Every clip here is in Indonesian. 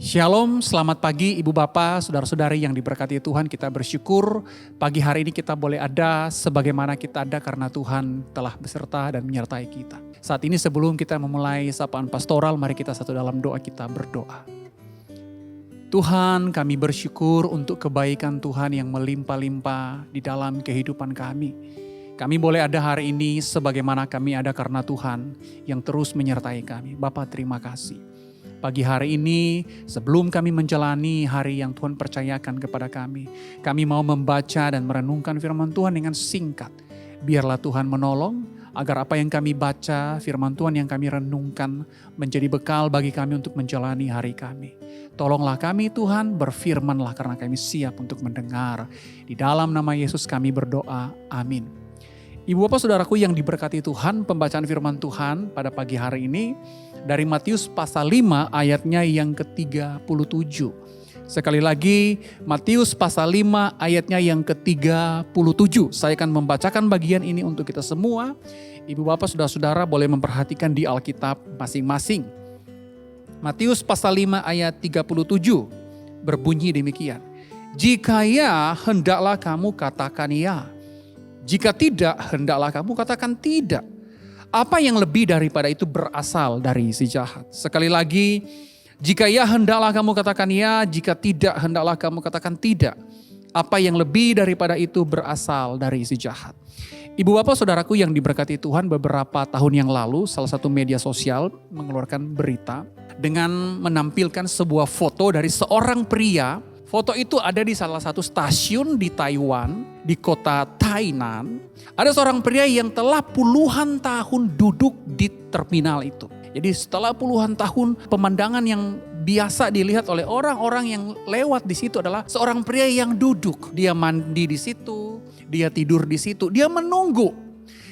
Shalom, selamat pagi Ibu Bapak, Saudara-saudari yang diberkati Tuhan. Kita bersyukur pagi hari ini kita boleh ada sebagaimana kita ada karena Tuhan telah beserta dan menyertai kita. Saat ini sebelum kita memulai sapaan pastoral, mari kita satu dalam doa kita berdoa. Tuhan, kami bersyukur untuk kebaikan Tuhan yang melimpah-limpah di dalam kehidupan kami. Kami boleh ada hari ini sebagaimana kami ada karena Tuhan yang terus menyertai kami. Bapak, terima kasih. Pagi hari ini sebelum kami menjalani hari yang Tuhan percayakan kepada kami mau membaca dan merenungkan firman Tuhan dengan singkat. Biarlah Tuhan menolong agar apa yang kami baca, firman Tuhan yang kami renungkan menjadi bekal bagi kami untuk menjalani hari kami. Tolonglah kami Tuhan, berfirmanlah karena kami siap untuk mendengar. Di dalam nama Yesus kami berdoa, amin. Ibu bapak saudaraku yang diberkati Tuhan, pembacaan firman Tuhan pada pagi hari ini dari Matius pasal 5 ayatnya yang ke-37. Sekali lagi Matius pasal 5 ayatnya yang ke-37. Saya akan membacakan bagian ini untuk kita semua. Ibu bapak saudara-saudara boleh memperhatikan di Alkitab masing-masing. Matius pasal 5 ayat 37 berbunyi demikian. Jika ya, hendaklah kamu katakan ya. Jika tidak, hendaklah kamu katakan tidak. Apa yang lebih daripada itu berasal dari si jahat. Sekali lagi, jika ya hendaklah kamu katakan ya, jika tidak hendaklah kamu katakan tidak. Apa yang lebih daripada itu berasal dari si jahat. Ibu bapak saudaraku yang diberkati Tuhan, beberapa tahun yang lalu salah satu media sosial mengeluarkan berita dengan menampilkan sebuah foto dari seorang pria. Foto itu ada di salah satu stasiun di Taiwan, di kota Tainan. Ada seorang pria yang telah puluhan tahun duduk di terminal itu. Jadi setelah puluhan tahun, pemandangan yang biasa dilihat oleh orang-orang yang lewat di situ adalah seorang pria yang duduk. Dia mandi di situ, dia tidur di situ, dia menunggu.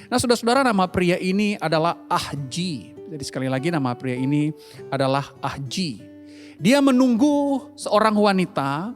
Nah saudara-saudara, nama pria ini adalah Ahji. Jadi sekali lagi nama pria ini adalah Ahji. Dia menunggu seorang wanita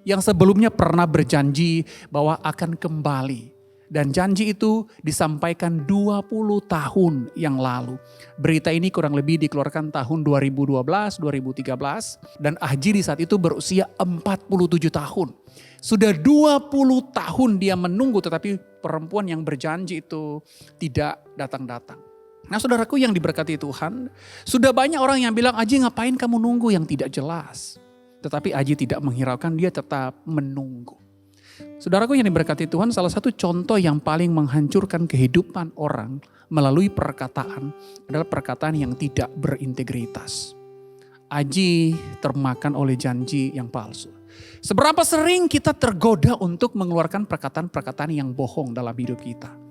yang sebelumnya pernah berjanji bahwa akan kembali. Dan janji itu disampaikan 20 tahun yang lalu. Berita ini kurang lebih dikeluarkan tahun 2012-2013. Dan Ahji di saat itu berusia 47 tahun. Sudah 20 tahun dia menunggu, tetapi perempuan yang berjanji itu tidak datang-datang. Nah saudaraku yang diberkati Tuhan, sudah banyak orang yang bilang, Aji ngapain kamu nunggu yang tidak jelas. Tetapi Aji tidak menghiraukan, dia tetap menunggu. Saudaraku yang diberkati Tuhan, salah satu contoh yang paling menghancurkan kehidupan orang melalui perkataan adalah perkataan yang tidak berintegritas. Aji termakan oleh janji yang palsu. Seberapa sering kita tergoda untuk mengeluarkan perkataan-perkataan yang bohong dalam hidup kita.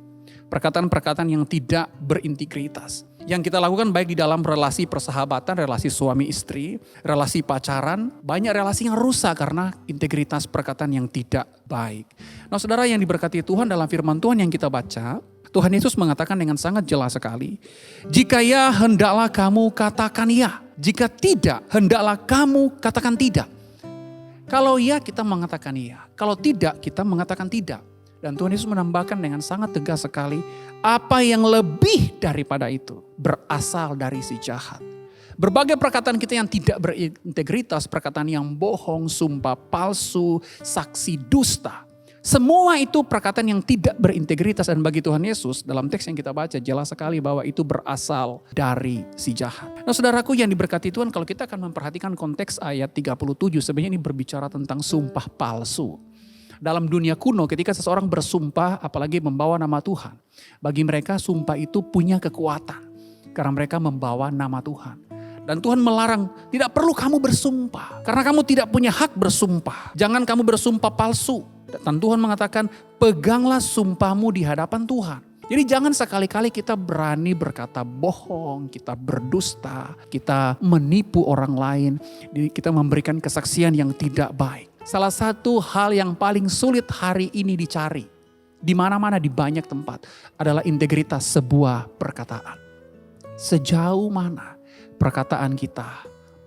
Perkataan-perkataan yang tidak berintegritas. Yang kita lakukan baik di dalam relasi persahabatan, relasi suami istri, relasi pacaran. Banyak relasi yang rusak karena integritas perkataan yang tidak baik. Nah saudara yang diberkati Tuhan, dalam firman Tuhan yang kita baca, Tuhan Yesus mengatakan dengan sangat jelas sekali. Jika ya, hendaklah kamu katakan ya. Jika tidak, hendaklah kamu katakan tidak. Kalau ya, kita mengatakan ya. Kalau tidak, kita mengatakan tidak. Dan Tuhan Yesus menambahkan dengan sangat tegas sekali, apa yang lebih daripada itu berasal dari si jahat. Berbagai perkataan kita yang tidak berintegritas, perkataan yang bohong, sumpah palsu, saksi dusta. Semua itu perkataan yang tidak berintegritas, dan bagi Tuhan Yesus dalam teks yang kita baca jelas sekali bahwa itu berasal dari si jahat. Nah saudaraku yang diberkati Tuhan, kalau kita akan memperhatikan konteks ayat 37, sebenarnya ini berbicara tentang sumpah palsu. Dalam dunia kuno ketika seseorang bersumpah apalagi membawa nama Tuhan. Bagi mereka sumpah itu punya kekuatan. Karena mereka membawa nama Tuhan. Dan Tuhan melarang, tidak perlu kamu bersumpah. Karena kamu tidak punya hak bersumpah. Jangan kamu bersumpah palsu. Dan Tuhan mengatakan, peganglah sumpahmu di hadapan Tuhan. Jadi jangan sekali-kali kita berani berkata bohong, kita berdusta, kita menipu orang lain. Kita memberikan kesaksian yang tidak baik. Salah satu hal yang paling sulit hari ini dicari, di mana-mana di banyak tempat, adalah integritas sebuah perkataan. Sejauh mana perkataan kita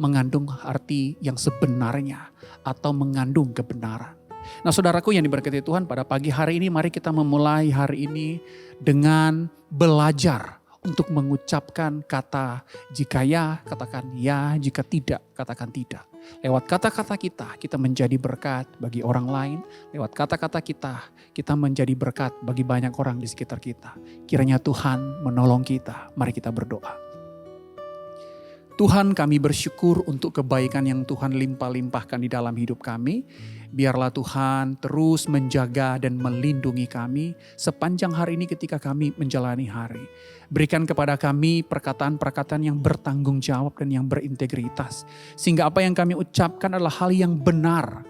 mengandung arti yang sebenarnya atau mengandung kebenaran. Nah saudaraku yang diberkati Tuhan, pada pagi hari ini mari kita memulai hari ini dengan belajar untuk mengucapkan kata jika ya, katakan ya, jika tidak, katakan tidak. Lewat kata-kata kita menjadi berkat bagi orang lain. Lewat kata-kata kita menjadi berkat bagi banyak orang di sekitar kita. Kiranya Tuhan menolong kita. Mari kita berdoa. Tuhan, kami bersyukur untuk kebaikan yang Tuhan limpah-limpahkan di dalam hidup kami. Biarlah Tuhan terus menjaga dan melindungi kami sepanjang hari ini ketika kami menjalani hari. Berikan kepada kami perkataan-perkataan yang bertanggung jawab dan yang berintegritas. Sehingga apa yang kami ucapkan adalah hal yang benar.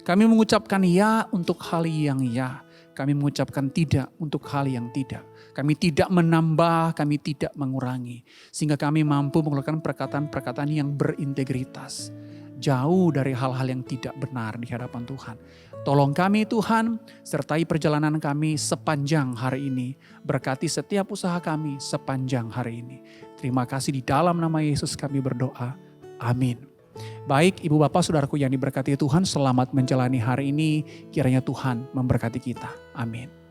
Kami mengucapkan ya untuk hal yang ya. Kami mengucapkan tidak untuk hal yang tidak. Kami tidak menambah, kami tidak mengurangi. Sehingga kami mampu mengeluarkan perkataan-perkataan yang berintegritas. Jauh dari hal-hal yang tidak benar di hadapan Tuhan. Tolong kami Tuhan, sertai perjalanan kami sepanjang hari ini. Berkati setiap usaha kami sepanjang hari ini. Terima kasih di dalam nama Yesus kami berdoa. Amin. Baik Ibu Bapak Saudaraku yang diberkati Tuhan, selamat menjalani hari ini. Kiranya Tuhan memberkati kita. Amin.